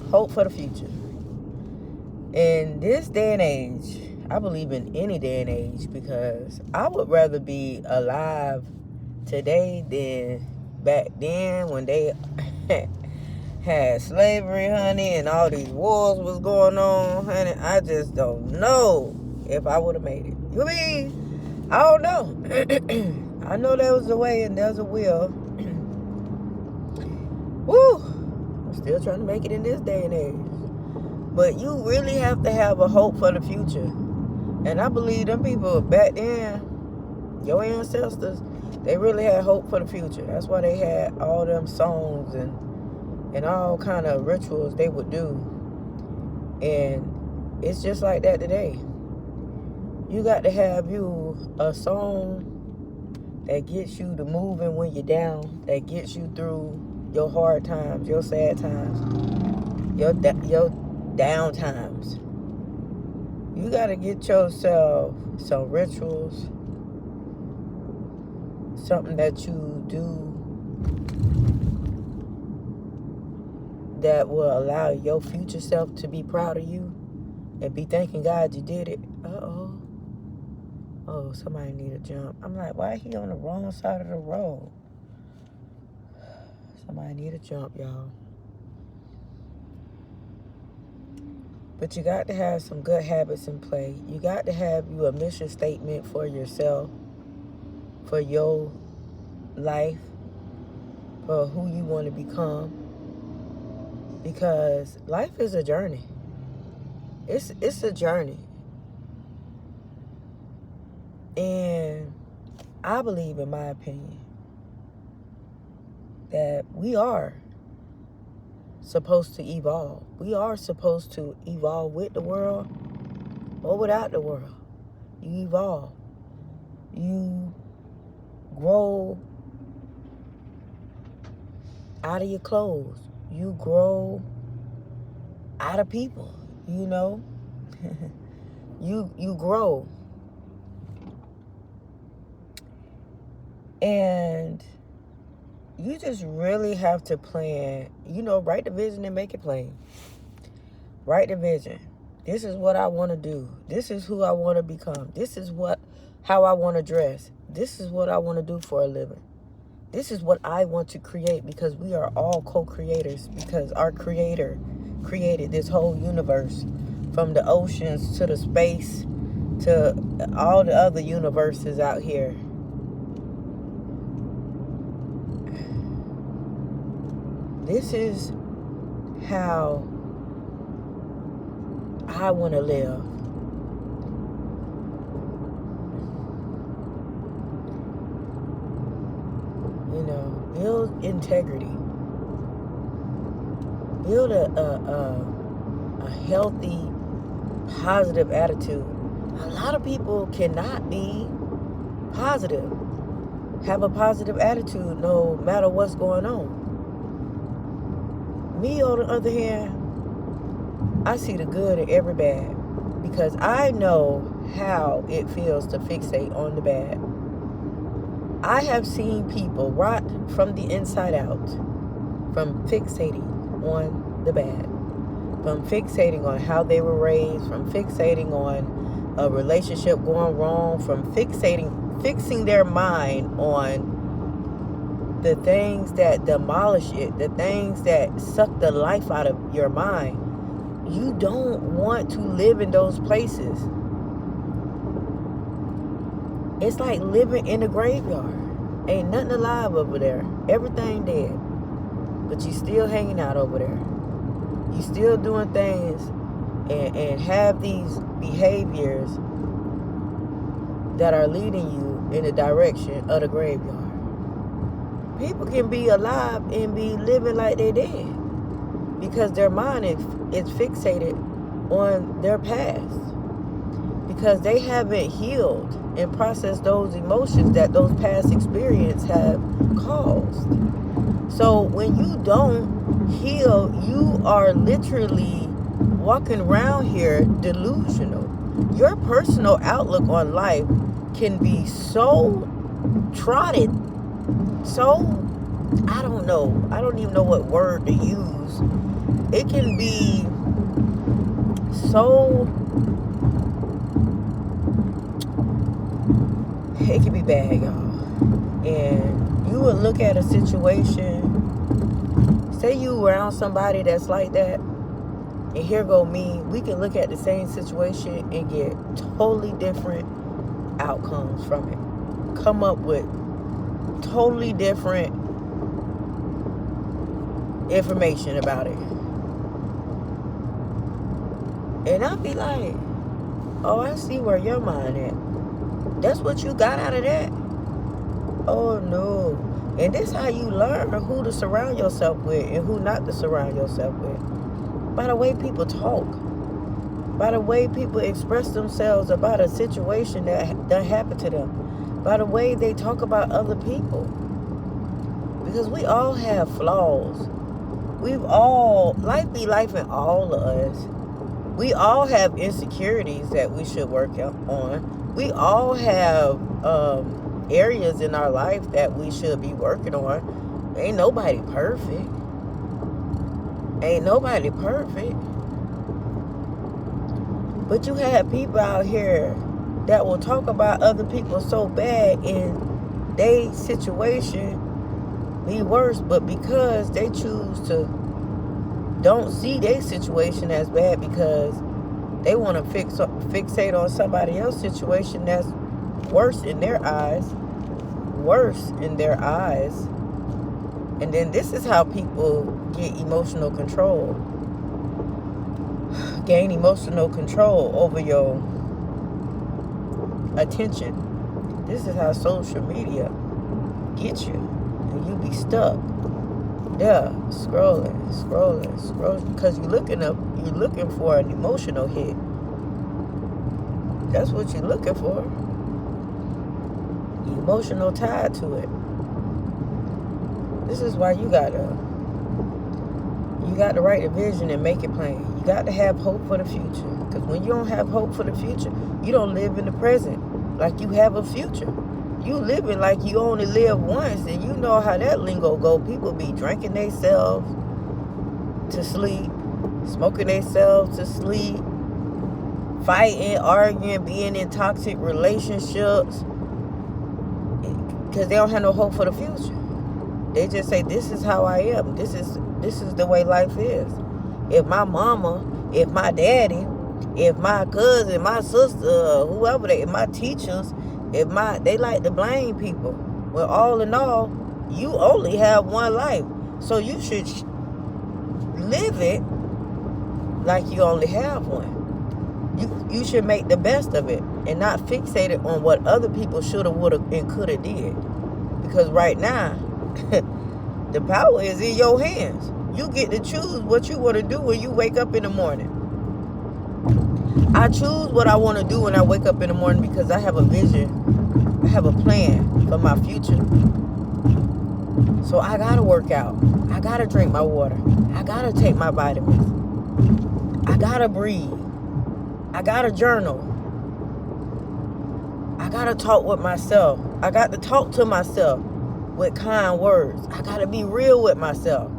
hope for the future. In this day and age, I believe in any day and age, because I would rather be alive today than back then when they had slavery, honey, and all these wars was going on, honey. I just don't know if I would have made it. You mean? I don't know. I know there was a way and there's a will. Woo! I'm still trying to make it in this day and age. But you really have to have a hope for the future. And I believe them people back then, your ancestors, they really had hope for the future. That's why they had all them songs and all kind of rituals they would do. And it's just like that today. You got to have you a song that gets you to moving when you're down, that gets you through your hard times, your sad times, your down times. You got to get yourself some rituals, something that you do that will allow your future self to be proud of you and be thanking God you did it. Oh, somebody need a jump. I'm like, why he on the wrong side of the road? Somebody need a jump, y'all. But you got to have some good habits in play. You got to have you a mission statement for yourself, for your life, for who you want to become. Because life is a journey. It's a journey. And I believe, in my opinion, that we are supposed to evolve. We are supposed to evolve with the world or without the world. You evolve. You grow out of your clothes. You grow out of people, you know. You grow. And you just really have to plan, write the vision and make it plain. Write the vision. This is what I want to do. This is who I want to become. This is how I want to dress. This is what I want to do for a living. This is what I want to create, because we are all co-creators, because our Creator created this whole universe, from the oceans to the space to all the other universes out here. This is how I want to live. Build integrity. Build a healthy, positive attitude. A lot of people cannot be positive, have a positive attitude no matter what's going on. Me, on the other hand, I see the good in every bad, because I know how it feels to fixate on the bad. I have seen people rot from the inside out from fixating on the bad, from fixating on how they were raised, from fixating on a relationship going wrong, from fixing their mind on the things that demolish it, the things that suck the life out of your mind. You don't want to live in those places. It's like living in a graveyard. Ain't nothing alive over there. Everything dead. But you still hanging out over there. You still doing things and have these behaviors that are leading you in the direction of the graveyard. People can be alive and be living like they dead, because their mind is fixated on their past, because they haven't healed and processed those emotions that those past experiences have caused. So when you don't heal, you are literally walking around here delusional. Your personal outlook on life can be so trodden, so, I don't know. I don't even know what word to use it can be so, it can be bad, y'all. And you would look at a situation, say you around somebody that's like that, and here go me, we can look at the same situation and get totally different outcomes from it. Come up with totally different information about it. And I'll be like, oh, I see where your mind at. That's what you got out of that? Oh, no. And this how you learn who to surround yourself with and who not to surround yourself with. By the way people talk. By the way people express themselves about a situation that happened to them. By the way they talk about other people. Because we all have flaws. Life be life in all of us. We all have insecurities that we should work on. We all have areas in our life that we should be working on. Ain't nobody perfect. Ain't nobody perfect. But you have people out here that will talk about other people so bad in their situation be worse, but because they choose to don't see their situation as bad because they want to fixate on somebody else's situation that's worse in their eyes. And then this is how people get emotional control. Gain emotional control over your attention. This is how social media gets you. And you be stuck. Yeah, scrolling. Because you're looking for an emotional hit. That's what you're looking for. Emotional tie to it. This is why you got to write a vision and make it plain. You got to have hope for the future. Because when you don't have hope for the future, you don't live in the present like you have a future. You living like you only live once, and you know how that lingo go. People be drinking themselves to sleep, smoking themselves to sleep, fighting, arguing, being in toxic relationships because they don't have no hope for the future. They just say, this is how I am. This is the way life is. If my mama, if my daddy, if my cousin, my sister, whoever if my teachers, they like to blame people. Well, all in all, you only have one life. So you should live it like you only have one. You should make the best of it and not fixate it on what other people should have, would have, and could have did. Because right now, the power is in your hands. You get to choose what you want to do when you wake up in the morning. I choose what I want to do when I wake up in the morning because I have a vision. I have a plan for my future. So I got to work out. I got to drink my water. I got to take my vitamins. I got to breathe. I got to journal. I got to talk with myself. I got to talk to myself with kind words. I got to be real with myself.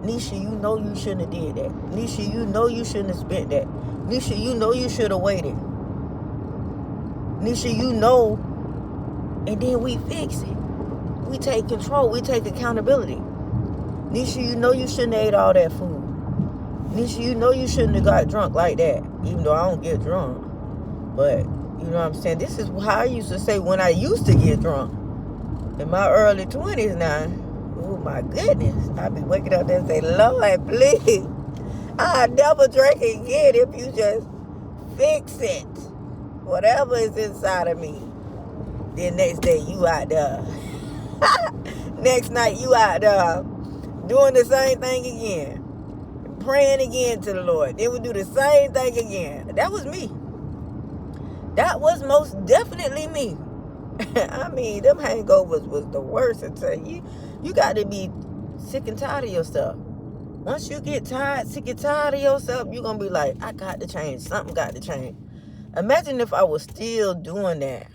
Nisha, you know you shouldn't have did that. Nisha, you know you shouldn't have spent that. Nisha, you know you should have waited. Nisha, you know. And then we fix it. We take control. We take accountability. Nisha, you know you shouldn't have ate all that food. Nisha, you know you shouldn't have got drunk like that. Even though I don't get drunk. But, you know what I'm saying? This is how I used to say when I used to get drunk. In my early 20s now. Oh my goodness. I'd be waking up there and say, Lord, please. I'll never drink again if you just fix it. Whatever is inside of me. Then next day you out there. Next night you out there doing the same thing again. Praying again to the Lord. Then we do the same thing again. That was me. That was most definitely me. I mean, them hangovers was the worst. Until you got to be sick and tired of yourself. Once you get sick and tired of yourself, you're going to be like, I got to change. Something got to change. Imagine if I was still doing that.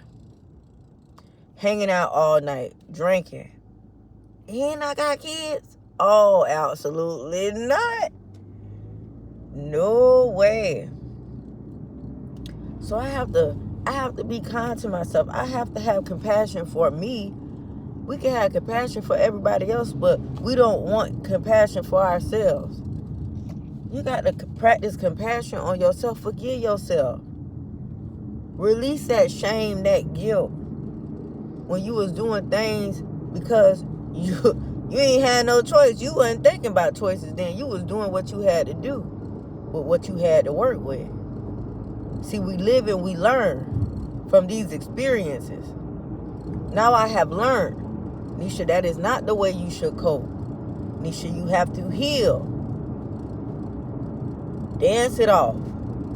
Hanging out all night. Drinking. And I got kids? Oh, absolutely not. No way. So I have to be kind to myself. I have to have compassion for me. We can have compassion for everybody else, but we don't want compassion for ourselves. You got to practice compassion on yourself. Forgive yourself. Release that shame, that guilt. When you was doing things because you ain't had no choice. You wasn't thinking about choices then. You was doing what you had to do with what you had to work with. See, we live and we learn from these experiences. Now I have learned, Nisha, that is not the way you should cope. Nisha, you have to heal. Dance it off.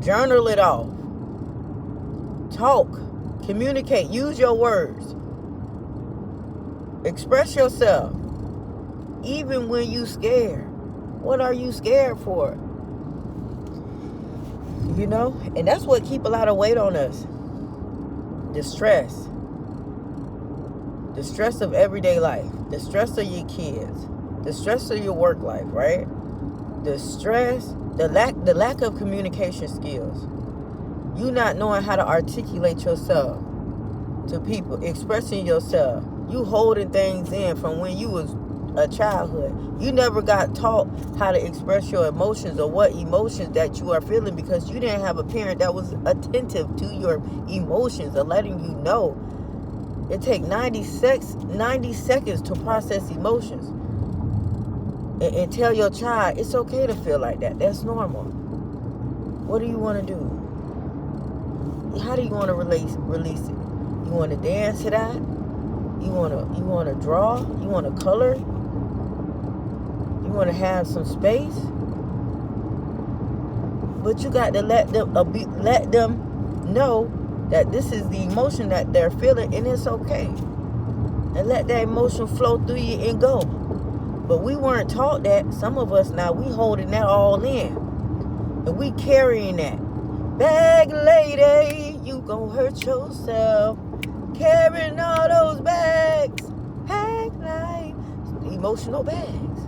Journal it off. Talk. Communicate. Use your words. Express yourself. Even when you scared. What are you scared for? You know? And that's what keep a lot of weight on us. The stress. The stress of everyday life. The stress of your kids. The stress of your work life, right? The stress, the lack of communication skills. You not knowing how to articulate yourself to people, expressing yourself. You holding things in from when you was a childhood. You never got taught how to express your emotions or what emotions that you are feeling because you didn't have a parent that was attentive to your emotions or letting you know. It takes 90 seconds to process emotions. And tell your child it's okay to feel like that. That's normal. What do you want to do? How do you want to release it? You want to dance to that? You want to draw? You want to color? You want to have some space? But you got to let them know that this is the emotion that they're feeling and it's okay. And let that emotion flow through you and go. But we weren't taught that. Some of us now, we holding that all in. And we carrying that. Bag lady, you gon' hurt yourself. Carrying all those bags. Pack like emotional bags.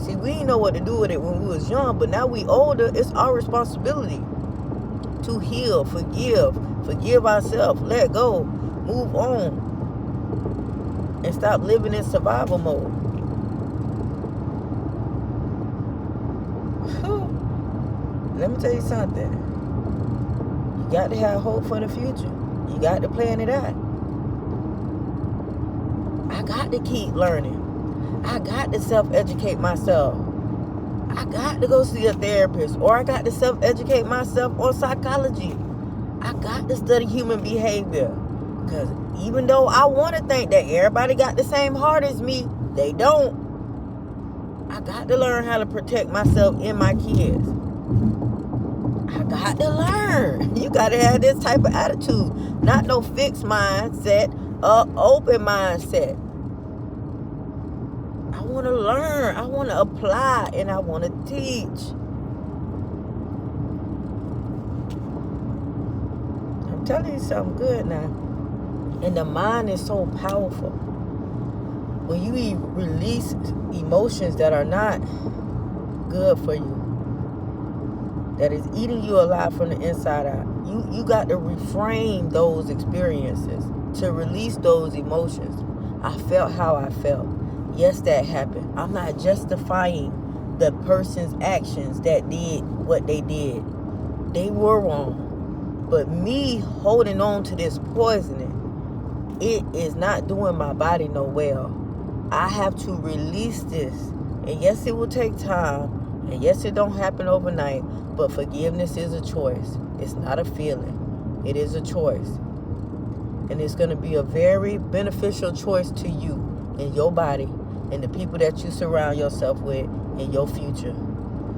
See, we didn't know what to do with it when we was young, but now we older, it's our responsibility to heal, forgive ourselves, let go, move on. And stop living in survival mode. Let me tell you something. You got to have hope for the future. You got to plan it out. I got to keep learning. I got to self-educate myself. I got to go see a therapist. Or I got to self-educate myself on psychology. I got to study human behavior. Because even though I want to think that everybody got the same heart as me, they don't. I got to learn how to protect myself and my kids. I got to learn. You got to have this type of attitude. Not no fixed mindset, open mindset. I want to learn. I want to apply and I want to teach. I'm telling you something good now. And the mind is so powerful. When you release emotions that are not good for you, that is eating you alive from the inside out, you got to reframe those experiences to release those emotions. I felt how I felt. Yes, that happened. I'm not justifying the person's actions that did what they did. They were wrong. But me holding on to this poisoning, it is not doing my body no well. I have to release this. And yes, it will take time. And yes, it don't happen overnight. But forgiveness is a choice. It's not a feeling. It is a choice. And it's going to be a very beneficial choice to you and your body and the people that you surround yourself with in your future.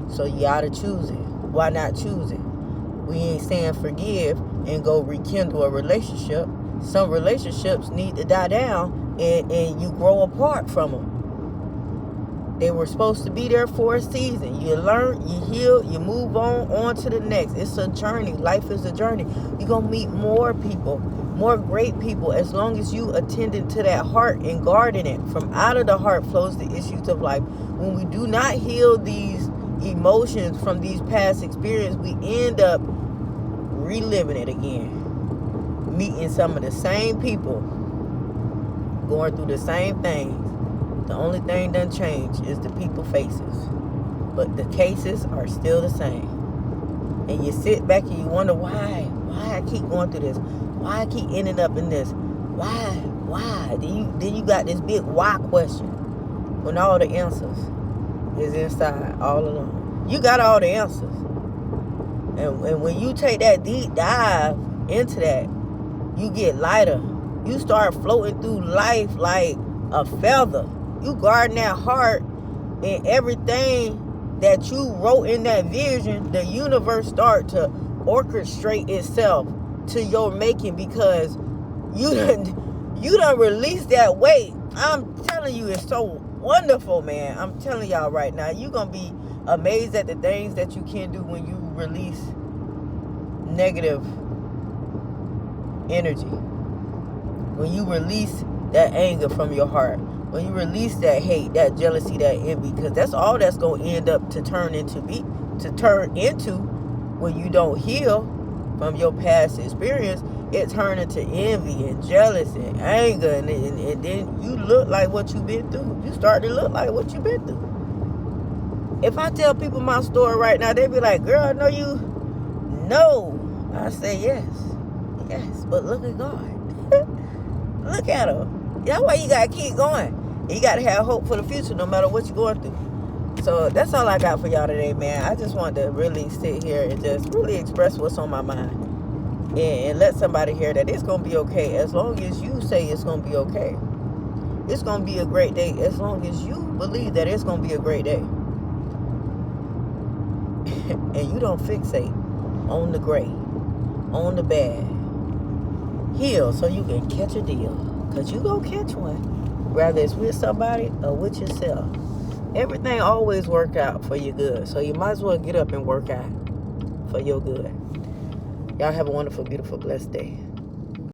So you got to choose it. Why not choose it? We ain't saying forgive and go rekindle a relationship. Some relationships need to die down and you grow apart from them. They were supposed to be there for a season. You learn, you heal, you move on to the next. It's a journey. Life is a journey. You're going to meet more people, more great people, as long as you attending to that heart and guarding it. From out of the heart flows the issues of life. When we do not heal these emotions from these past experiences, we end up reliving it again. Meeting some of the same people, going through the same things. The only thing done changed is the people faces. But the cases are still the same. And you sit back and you wonder why I keep going through this? Why I keep ending up in this? Why? Then you got this big why question when all the answers is inside all along. You got all the answers. And when you take that deep dive into that, you get lighter. You start floating through life like a feather. You guarding that heart, and everything that you wrote in that vision, the universe start to orchestrate itself to your making, because you done released that weight. I'm telling you, it's so wonderful, man. I'm telling y'all right now, you're gonna be amazed at the things that you can do when you release negative energy, when you release that anger from your heart, when you release that hate, that jealousy, that envy, because that's all that's going to end up to turn into when you don't heal from your past experience. It turns into envy and jealousy and anger, and then you look like what you've been through. You start to look like what you've been through. If I tell people my story right now, they be like, girl, I know you. No. I say yes, but look at God. Look at him. That's why you gotta keep going. You gotta have hope for the future, no matter what you're going through. So that's all I got for y'all today, man. I just wanted to really sit here and just really express what's on my mind, and let somebody hear that it's gonna be okay. As long as you say it's gonna be okay, it's gonna be a great day. As long as you believe that it's gonna be a great day, and you don't fixate on the gray, on the bad. Heal so you can catch a deal, because you gonna catch one, whether it's with somebody or with yourself. Everything always work out for your good, so you might as well get up and work out for your good. Y'all have a wonderful, beautiful, blessed day.